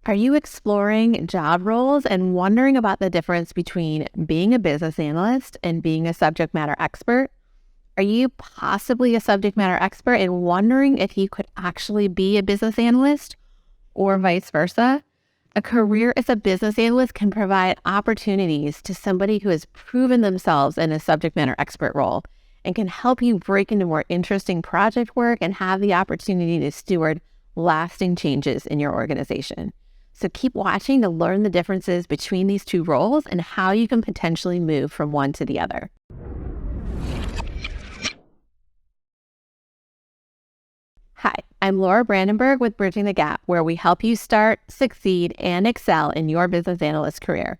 Are you exploring job roles and wondering about the difference between being a business analyst and being a subject matter expert? Are you possibly a subject matter expert and wondering if you could actually be a business analyst or vice versa? A career as a business analyst can provide opportunities to somebody who has proven themselves in a subject matter expert role and can help you break into more interesting project work and have the opportunity to steward lasting changes in your organization. So keep watching to learn the differences between these two roles and how you can potentially move from one to the other. Hi, I'm Laura Brandenburg with Bridging the Gap, where we help you start, succeed, and excel in your business analyst career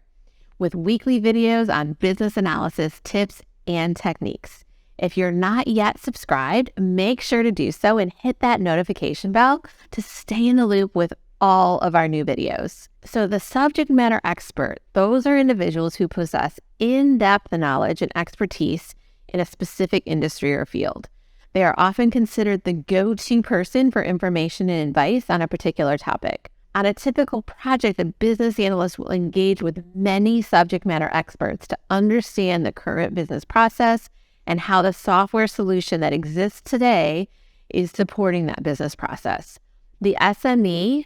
with weekly videos on business analysis tips and techniques. If you're not yet subscribed, make sure to do so and hit that notification bell to stay in the loop with all of our new videos. So the subject matter expert, those are individuals who possess in-depth knowledge and expertise in a specific industry or field. They are often considered the go-to person for information and advice on a particular topic. On a typical project, a business analyst will engage with many subject matter experts to understand the current business process and how the software solution that exists today is supporting that business process. The SME,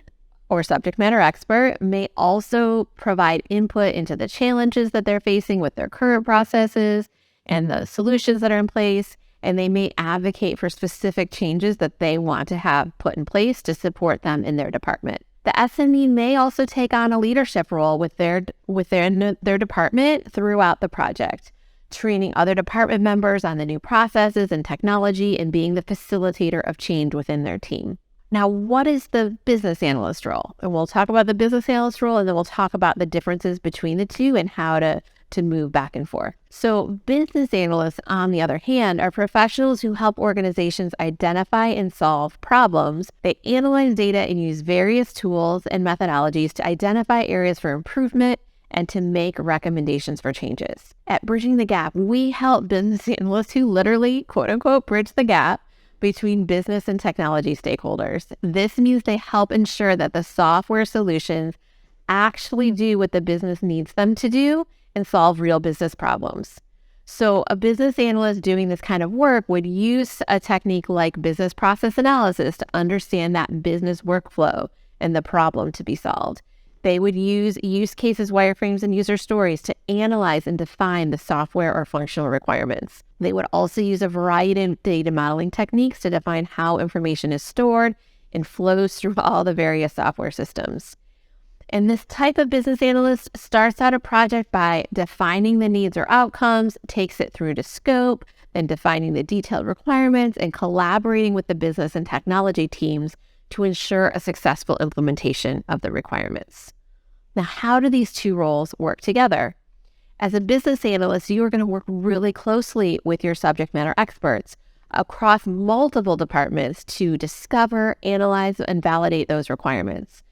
or subject matter expert, may also provide input into the challenges that they're facing with their current processes and the solutions that are in place, and they may advocate for specific changes that they want to have put in place to support them in their department. The SME may also take on a leadership role with their department throughout the project, training other department members on the new processes and technology and being the facilitator of change within their team. Now, what is the business analyst role? And we'll talk about the business analyst role, and then we'll talk about the differences between the two and how to move back and forth. So business analysts, on the other hand, are professionals who help organizations identify and solve problems. They analyze data and use various tools and methodologies to identify areas for improvement and to make recommendations for changes. At Bridging the Gap, we help business analysts who literally, quote unquote, bridge the gap between business and technology stakeholders. This means they help ensure that the software solutions actually do what the business needs them to do and solve real business problems. So a business analyst doing this kind of work would use a technique like business process analysis to understand that business workflow and the problem to be solved. They would use use cases, wireframes, and user stories to analyze and define the software or functional requirements. They would also use a variety of data modeling techniques to define how information is stored and flows through all the various software systems. And this type of business analyst starts out a project by defining the needs or outcomes, takes it through to scope, then defining the detailed requirements, and collaborating with the business and technology teams to ensure a successful implementation of the requirements. Now, how do these two roles work together? As a business analyst, you are going to work really closely with your subject matter experts across multiple departments to discover, analyze, and validate those requirements.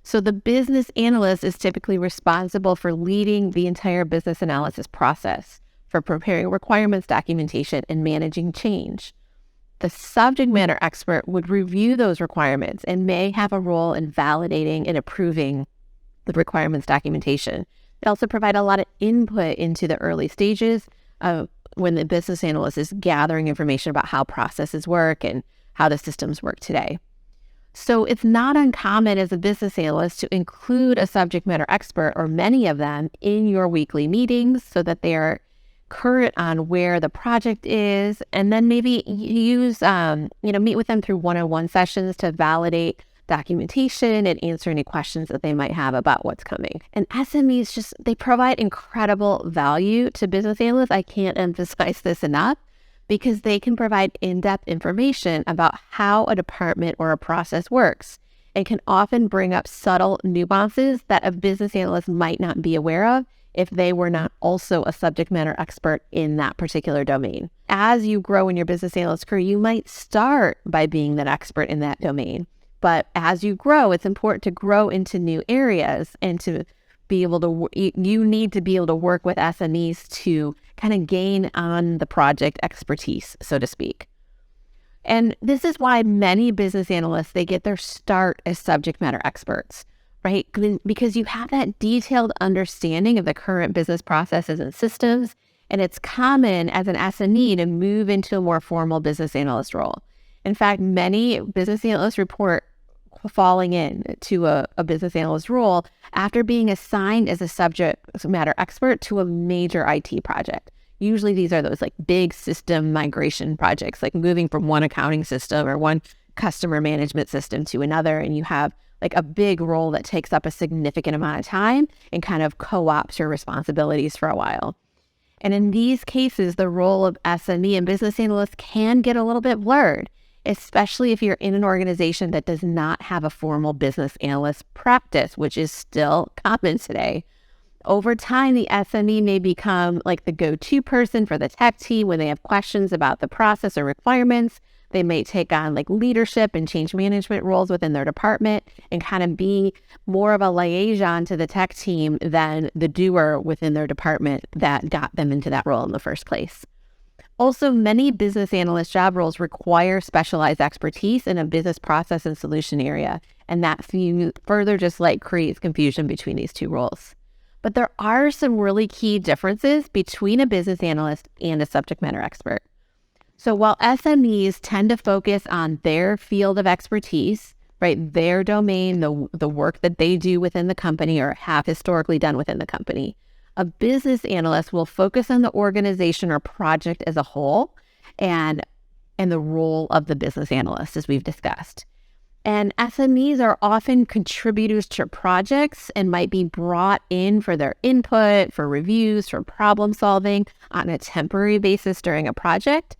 So the business analyst is typically responsible for leading the entire business analysis process, for preparing requirements documentation and managing change. The subject matter expert would review those requirements and may have a role in validating and approving the requirements documentation. They also provide a lot of input into the early stages of when the business analyst is gathering information about how processes work and how the systems work today. So it's not uncommon as a business analyst to include a subject matter expert or many of them in your weekly meetings so that they are current on where the project is, and then maybe use, meet with them through one-on-one sessions to validate documentation and answer any questions that they might have about what's coming. And SMEs they provide incredible value to business analysts. I can't emphasize this enough because they can provide in-depth information about how a department or a process works and can often bring up subtle nuances that a business analyst might not be aware of if they were not also a subject matter expert in that particular domain. As you grow in your business analyst career, you might start by being that expert in that domain. But as you grow, it's important to grow into new areas and to be able to, you need to be able to work with SMEs to kind of gain on the project expertise, so to speak. And this is why many business analysts, they get their start as subject matter experts. right? Because you have that detailed understanding of the current business processes and systems. And it's common as an SME to move into a more formal business analyst role. In fact, many business analysts report falling in to a business analyst role after being assigned as a subject matter expert to a major IT project. Usually these are those like big system migration projects, like moving from one accounting system or one customer management system to another. And you have like a big role that takes up a significant amount of time and kind of co-ops your responsibilities for a while. And in these cases, the role of SME and business analyst can get a little bit blurred, especially if you're in an organization that does not have a formal business analyst practice, which is still common today. Over time, the SME may become like the go-to person for the tech team when they have questions about the process or requirements. They may take on like leadership and change management roles within their department and kind of be more of a liaison to the tech team than the doer within their department that got them into that role in the first place. Also, many business analyst job roles require specialized expertise in a business process and solution area, and that further just like creates confusion between these two roles. But there are some really key differences between a business analyst and a subject matter expert. So while SMEs tend to focus on their field of expertise, right, their domain, the work that they do within the company or have historically done within the company, a business analyst will focus on the organization or project as a whole and the role of the business analyst, as we've discussed. And SMEs are often contributors to projects and might be brought in for their input, for reviews, for problem solving on a temporary basis during a project.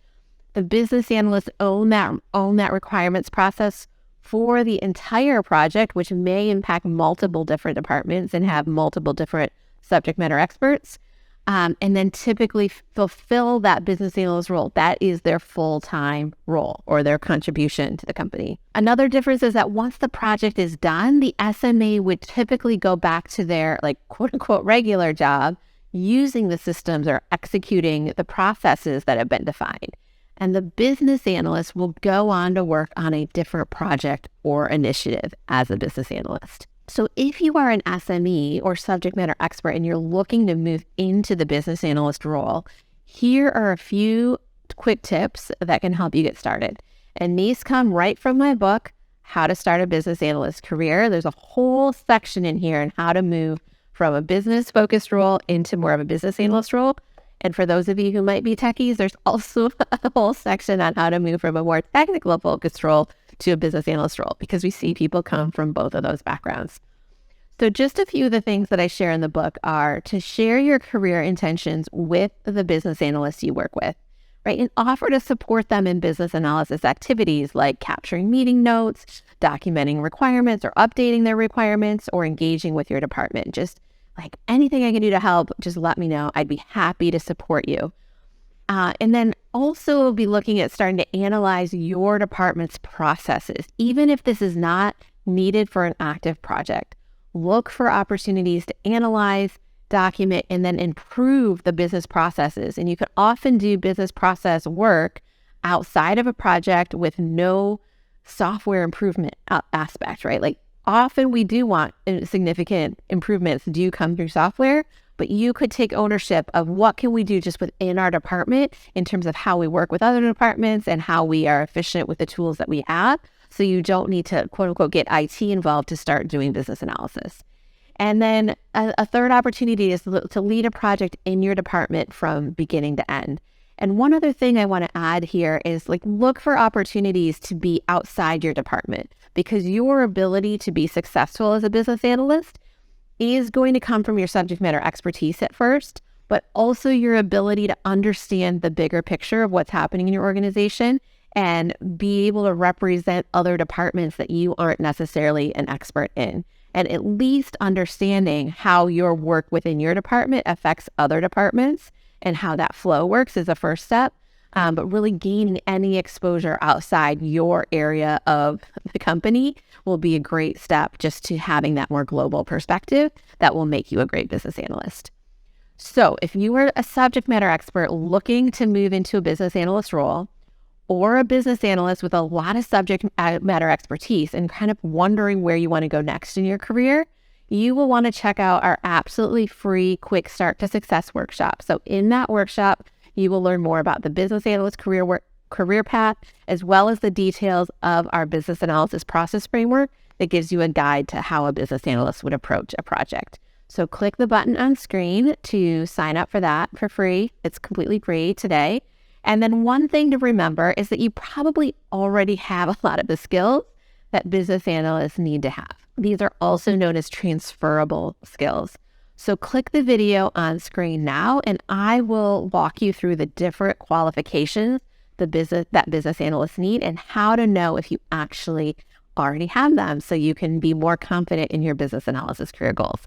The business analysts own that requirements process for the entire project, which may impact multiple different departments and have multiple different subject matter experts, and then typically fulfill that business analyst role. That is their full-time role or their contribution to the company. Another difference is that once the project is done, the SMA would typically go back to their like quote unquote regular job using the systems or executing the processes that have been defined. And the business analyst will go on to work on a different project or initiative as a business analyst. So if you are an SME or subject matter expert and you're looking to move into the business analyst role, here are a few quick tips that can help you get started. And these come right from my book, How to Start a Business Analyst Career. There's a whole section in here on how to move from a business-focused role into more of a business analyst role. And for those of you who might be techies, there's also a whole section on how to move from a more technical focused role to a business analyst role, because we see people come from both of those backgrounds. So just a few of the things that I share in the book are to share your career intentions with the business analysts you work with, right? And offer to support them in business analysis activities like capturing meeting notes, documenting requirements or updating their requirements, or engaging with your department. Just like anything I can do to help, just let me know. I'd be happy to support you. And then also be looking at starting to analyze your department's processes, even if this is not needed for an active project. Look for opportunities to analyze, document, and then improve the business processes. And you could often do business process work outside of a project with no software improvement aspect, right? Like often we do want significant improvements do come through software, but you could take ownership of what can we do just within our department in terms of how we work with other departments and how we are efficient with the tools that we have. So you don't need to, quote unquote, get IT involved to start doing business analysis. And then a third opportunity is to lead a project in your department from beginning to end. And one other thing I want to add here is like look for opportunities to be outside your department, because your ability to be successful as a business analyst is going to come from your subject matter expertise at first, but also your ability to understand the bigger picture of what's happening in your organization and be able to represent other departments that you aren't necessarily an expert in. And at least understanding how your work within your department affects other departments and how that flow works is a first step. But really gaining any exposure outside your area of the company will be a great step just to having that more global perspective that will make you a great business analyst. So if you are a subject matter expert looking to move into a business analyst role, or a business analyst with a lot of subject matter expertise and kind of wondering where you want to go next in your career, you will want to check out our absolutely free Quick Start to Success workshop. So in that workshop, you will learn more about the business analyst career path, as well as the details of our business analysis process framework that gives you a guide to how a business analyst would approach a project. So click the button on screen to sign up for that for free. It's completely free today. And then one thing to remember is that you probably already have a lot of the skills that business analysts need to have. These are also known as transferable skills. So click the video on screen now, and I will walk you through the different qualifications that business analysts need and how to know if you actually already have them so you can be more confident in your business analysis career goals.